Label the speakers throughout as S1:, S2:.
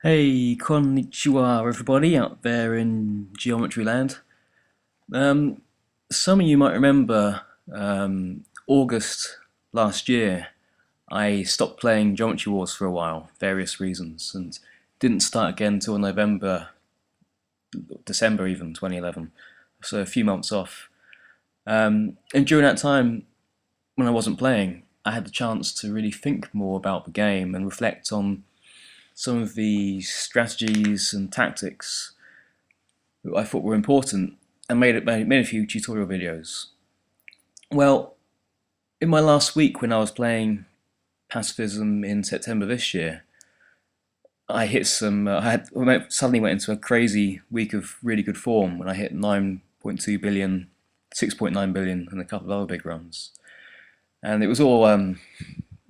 S1: Hey, konnichiwa, everybody out there in geometry land. Um, some of you might remember August last year, I stopped playing Geometry Wars for a while, various reasons, and didn't start again till November, December even, 2011. So a few months off. And during that time, when I wasn't playing, I had the chance to really think more about the game and reflect on some of the strategies and tactics that I thought were important, and made a few tutorial videos. Well, in my last week when I was playing Pacifism in September this year, I hit some. Suddenly went into a crazy week of really good form when I hit 9.2 billion, 6.9 billion, and a couple of other big runs. And it was all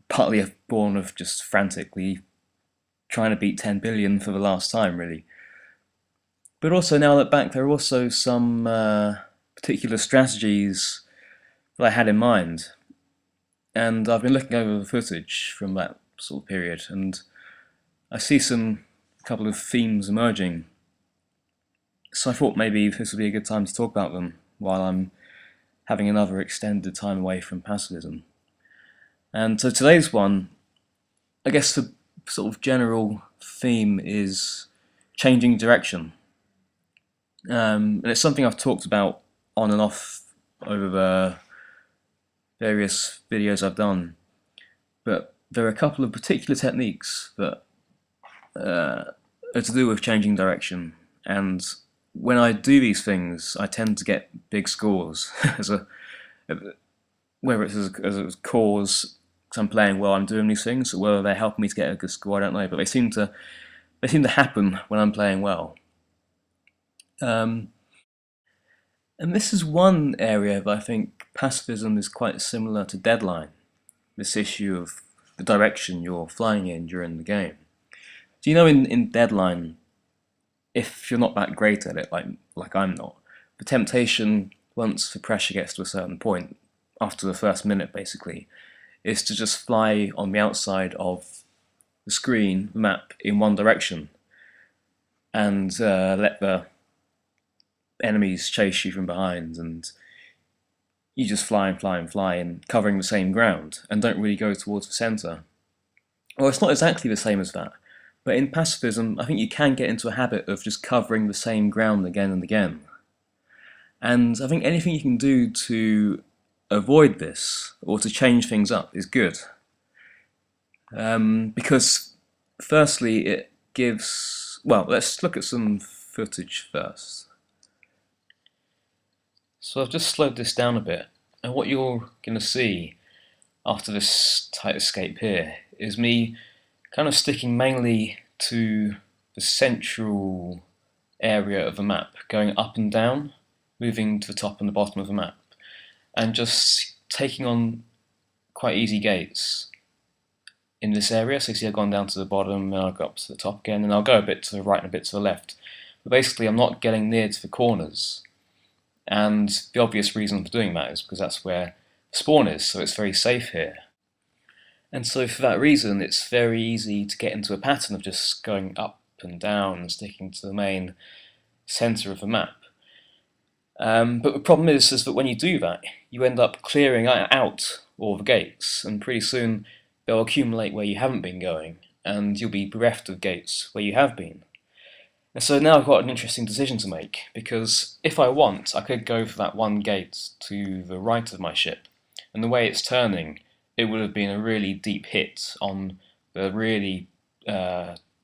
S1: partly born of just frantically trying to beat 10 billion for the last time, really. But also, now I look back, there are also some particular strategies that I had in mind. And I've been looking over the footage from that sort of period, and I see a couple of themes emerging. So I thought maybe this would be a good time to talk about them while I'm having another extended time away from pacifism. And so today's one, I guess the sort of general theme is changing direction. And it's something I've talked about on and off over the various videos I've done. But there are a couple of particular techniques that are to do with changing direction. And when I do these things, I tend to get big scores whether it's as a cause because I'm playing well, I'm doing these things, or whether they're helping me to get a good score, I don't know. But they seem to happen when I'm playing well. Um, and this is one area that I think pacifism is quite similar to Deadline. This issue of the direction you're flying in during the game. Do you know in Deadline, if you're not that great at it, like I'm not, the temptation once the pressure gets to a certain point, after the first minute basically, is to just fly on the outside of the screen, the map, in one direction, and let the enemies chase you from behind, and you just fly and fly and fly and covering the same ground and don't really go towards the center. Well, it's not exactly the same as that, but in pacifism, I think you can get into a habit of just covering the same ground again and again. And I think anything you can do to avoid this or to change things up is good. Because firstly, it gives. Well, let's look at some footage first. So I've just slowed this down a bit, and what you're going to see after this tight escape here is me kind of sticking mainly to the central area of the map, going up and down, moving to the top and the bottom of the map, and just taking on quite easy gates in this area. So you see I've gone down to the bottom, and I'll go up to the top again, and I'll go a bit to the right and a bit to the left. But basically I'm not getting near to the corners. And the obvious reason for doing that is because that's where spawn is, so it's very safe here. And so for that reason, it's very easy to get into a pattern of just going up and down and sticking to the main center of the map. But the problem is that when you do that, you end up clearing out all the gates, and pretty soon they'll accumulate where you haven't been going, and you'll be bereft of gates where you have been. And so now I've got an interesting decision to make, because if I want, I could go for that one gate to the right of my ship, and the way it's turning, it would have been a really deep hit on the really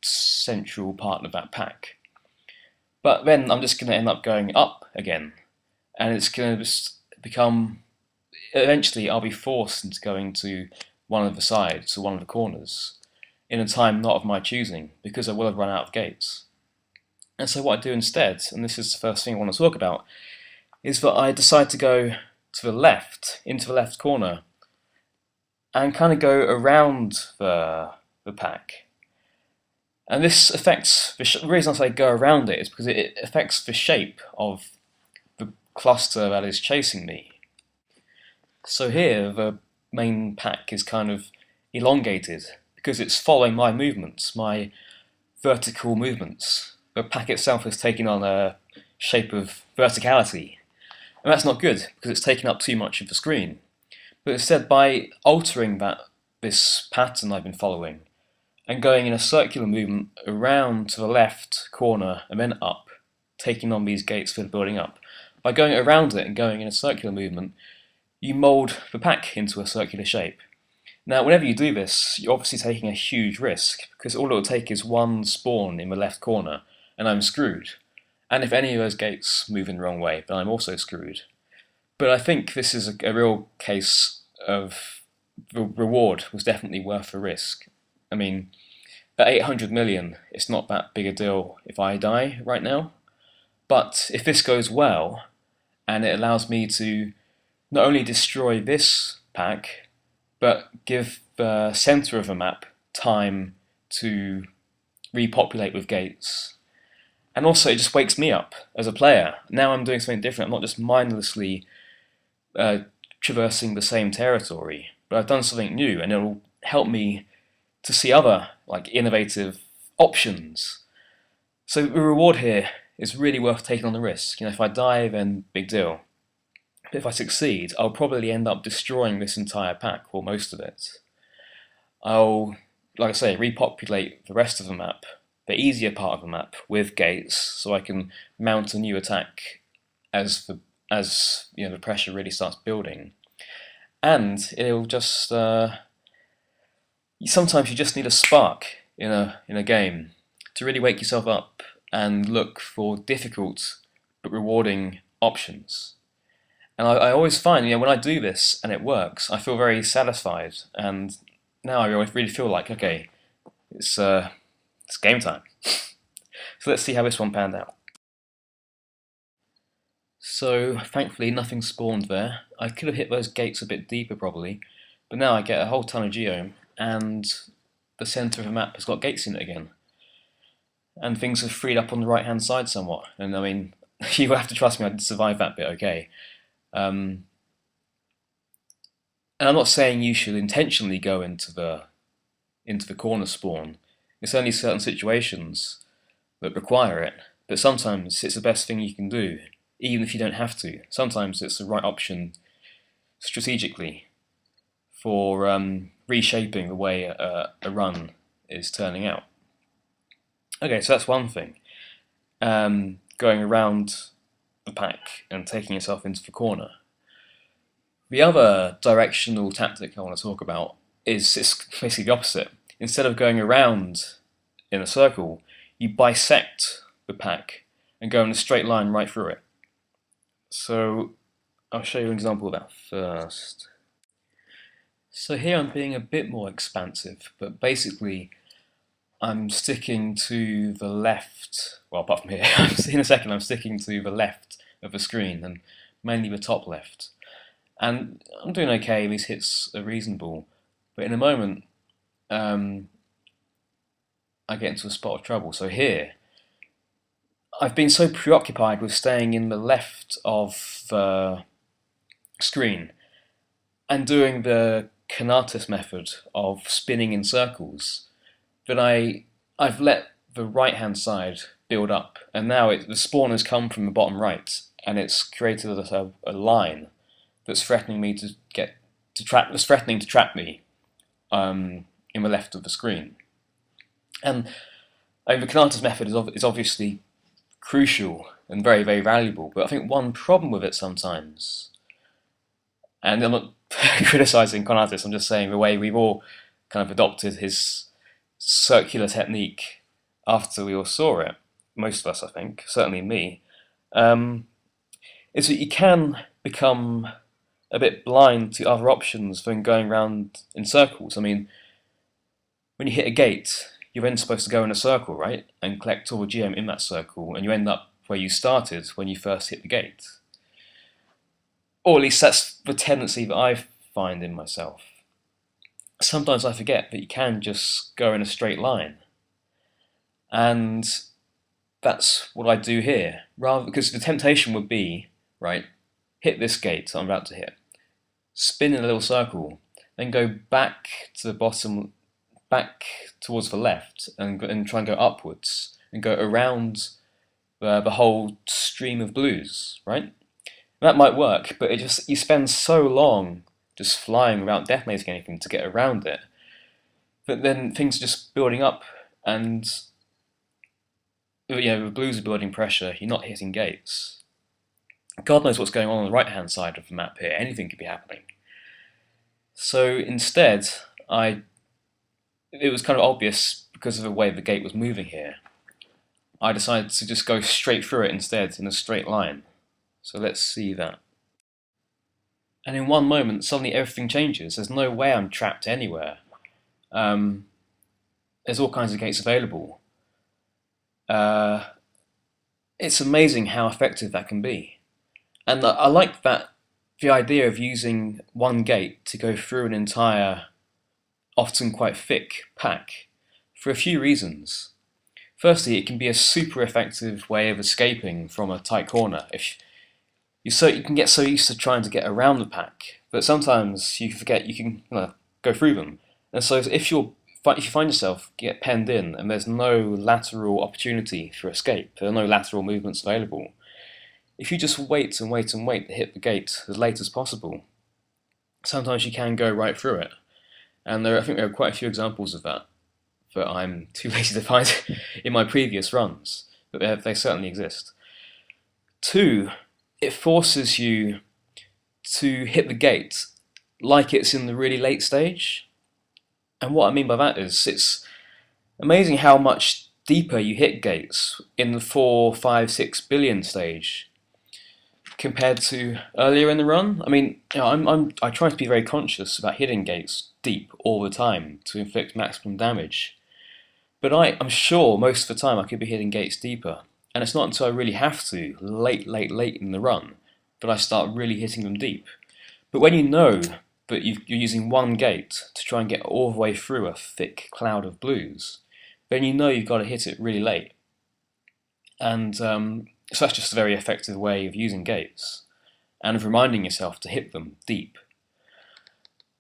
S1: central part of that pack. But then I'm just going to end up going up again, and it's going to just become, eventually I'll be forced into going to one of the sides, or one of the corners, in a time not of my choosing, because I will have run out of gates. And so what I do instead, and this is the first thing I want to talk about, is that I decide to go to the left, into the left corner, and kind of go around the pack. And this affects, the reason I say go around it is because it affects the shape of the cluster that is chasing me. So here, the main pack is kind of elongated, because it's following my movements. vertical movements. The pack itself is taking on a shape of verticality, and that's not good because it's taking up too much of the screen. But instead, by altering this pattern I've been following and going in a circular movement around to the left corner and then up, taking on these gates for the building up, by going around it and going in a circular movement, you mould the pack into a circular shape. Now, whenever you do this, you're obviously taking a huge risk, because all it will take is one spawn in the left corner, and I'm screwed. And if any of those gates move in the wrong way, then I'm also screwed. But I think this is a real case of the reward was definitely worth the risk. I mean, at 800 million, it's not that big a deal if I die right now. But if this goes well, and it allows me to not only destroy this pack, but give the center of the map time to repopulate with gates. And also, it just wakes me up as a player. Now I'm doing something different. I'm not just mindlessly traversing the same territory, but I've done something new, and it'll help me to see other innovative options. So the reward here is really worth taking on the risk. If I die, then big deal. But if I succeed, I'll probably end up destroying this entire pack, or most of it. I'll, like I say, repopulate the rest of the map, the easier part of the map, with gates, so I can mount a new attack as the pressure really starts building. And it'll just sometimes you just need a spark in a game to really wake yourself up and look for difficult but rewarding options. And I always find, when I do this and it works, I feel very satisfied. And now I really feel like, okay, it's game time. So let's see how this one panned out. So thankfully nothing spawned there. I could have hit those gates a bit deeper probably, but now I get a whole ton of geom, and the centre of the map has got gates in it again. And things have freed up on the right hand side somewhat. And I mean, you have to trust me, I did survive that bit okay. And I'm not saying you should intentionally go into the corner spawn. It's only certain situations that require it, but sometimes it's the best thing you can do, even if you don't have to. Sometimes it's the right option strategically for reshaping the way a run is turning out. Okay, so that's one thing. Going around the pack and taking yourself into the corner. The other directional tactic I want to talk about is basically the opposite. Instead of going around in a circle, you bisect the pack and go in a straight line right through it. So I'll show you an example of that first. So here I'm being a bit more expansive, but basically I'm sticking to the left, well apart from here, in a second I'm sticking to the left of the screen, and mainly the top left. And I'm doing okay, these hits are reasonable, but in a moment I get into a spot of trouble. So here, I've been so preoccupied with staying in the left of the screen and doing the Kanatis method of spinning in circles that I've let the right hand side build up, and now the spawn has come from the bottom right, and it's created a line that's threatening me to trap me in the left of the screen. And the Kanatis method is obviously crucial and very, very valuable, but I think one problem with it sometimes, and I'm not criticizing Kanatis, I'm just saying the way we've all kind of adopted his circular technique after we all saw it, most of us I think, certainly me, is that you can become a bit blind to other options than going around in circles. I mean, when you hit a gate, you're then supposed to go in a circle, right? And collect all the geom in that circle, and you end up where you started when you first hit the gate. Or at least that's the tendency that I find in myself. Sometimes I forget that you can just go in a straight line. And that's what I do here. Because the temptation would be, right, hit this gate I'm about to hit, spin in a little circle, then go back to the bottom back towards the left and try and go upwards and go around the whole stream of blues, right? That might work, but you spend so long just flying without detonating anything to get around it that then things are just building up, and the blues are building pressure. You're not hitting gates. God knows what's going on the right-hand side of the map here. Anything could be happening. So instead, it was kind of obvious because of the way the gate was moving here. I decided to just go straight through it instead in a straight line. So let's see that. And in one moment, suddenly everything changes. There's no way I'm trapped anywhere. There's all kinds of gates available. It's amazing how effective that can be. And I like the idea of using one gate to go through an entire, often quite thick pack, for a few reasons. Firstly, it can be a super effective way of escaping from a tight corner. If you can get so used to trying to get around the pack, but sometimes you forget you can go through them. And so if you find yourself get penned in and there's no lateral opportunity for escape, there are no lateral movements available, if you just wait and wait and wait to hit the gate as late as possible, sometimes you can go right through it. And I think there are quite a few examples of that I'm too lazy to find in my previous runs, but they certainly exist. 2, it forces you to hit the gate like it's in the really late stage. And what I mean by that is it's amazing how much deeper you hit gates in the 4, 5, 6 billion stage compared to earlier in the run. I mean, I try to be very conscious about hitting gates deep all the time to inflict maximum damage. But I'm sure most of the time I could be hitting gates deeper. And it's not until I really have to, late in the run, that I start really hitting them deep. But when you know that you're using one gate to try and get all the way through a thick cloud of blues, then you know you've got to hit it really late. And so that's just a very effective way of using gates and of reminding yourself to hit them deep.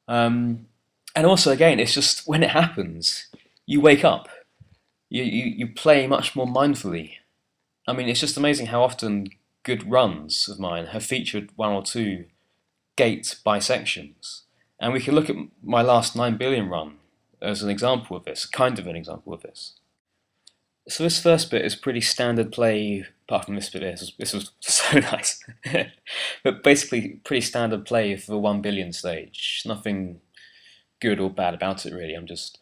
S1: And also, again, it's just when it happens, you wake up. You play much more mindfully. I mean, it's just amazing how often good runs of mine have featured 1 or 2 gate bisections. And we can look at my last 9 billion run as an example of this, kind of an example of this. So this first bit is pretty standard play, apart from this bit here. This was so nice. But basically pretty standard play for the 1 billion stage. Nothing good or bad about it really. I'm just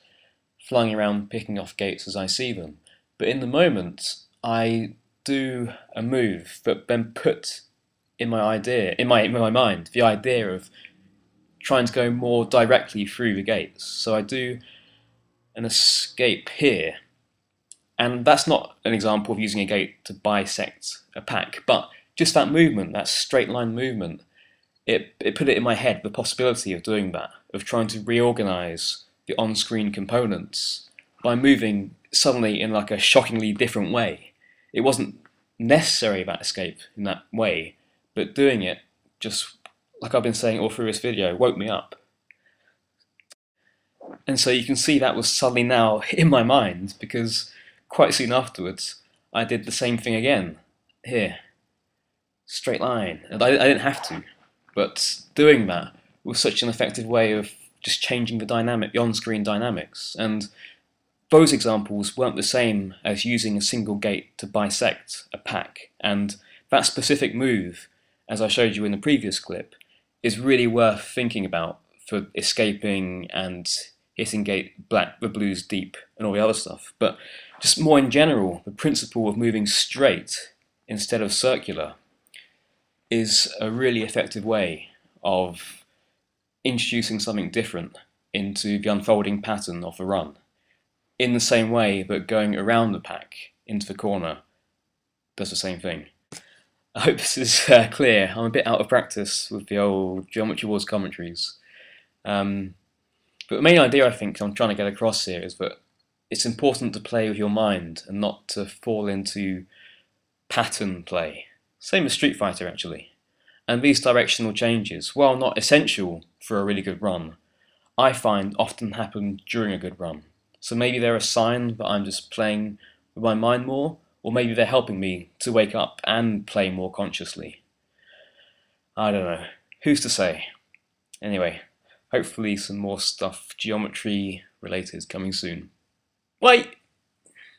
S1: flying around picking off gates as I see them. But in the moment, I do a move that then put in my mind the idea of trying to go more directly through the gates. So I do an escape here, and that's not an example of using a gate to bisect a pack, but just that movement, that straight line movement, it put it in my head, the possibility of doing that, of trying to reorganize the on-screen components by moving suddenly in like a shockingly different way. It wasn't necessary that escape in that way, but doing it, just like I've been saying all through this video, woke me up. And so you can see that was suddenly now in my mind, because quite soon afterwards I did the same thing again. Here. Straight line. And I didn't have to, but doing that was such an effective way of just changing the on-screen dynamics. And those examples weren't the same as using a single gate to bisect a pack. And that specific move, as I showed you in the previous clip, is really worth thinking about for escaping and hitting the blues deep and all the other stuff. But just more in general, the principle of moving straight instead of circular is a really effective way of introducing something different into the unfolding pattern of the run, in the same way that going around the pack into the corner does the same thing. I hope this is clear. I'm a bit out of practice with the old Geometry Wars commentaries. But the main idea I think I'm trying to get across here is that it's important to play with your mind and not to fall into pattern play. Same as Street Fighter actually. And these directional changes, while not essential for a really good run, I find often happen during a good run. So maybe they're a sign that I'm just playing with my mind more, or maybe they're helping me to wake up and play more consciously. I don't know. Who's to say? Anyway, hopefully some more stuff geometry related coming soon. Wait!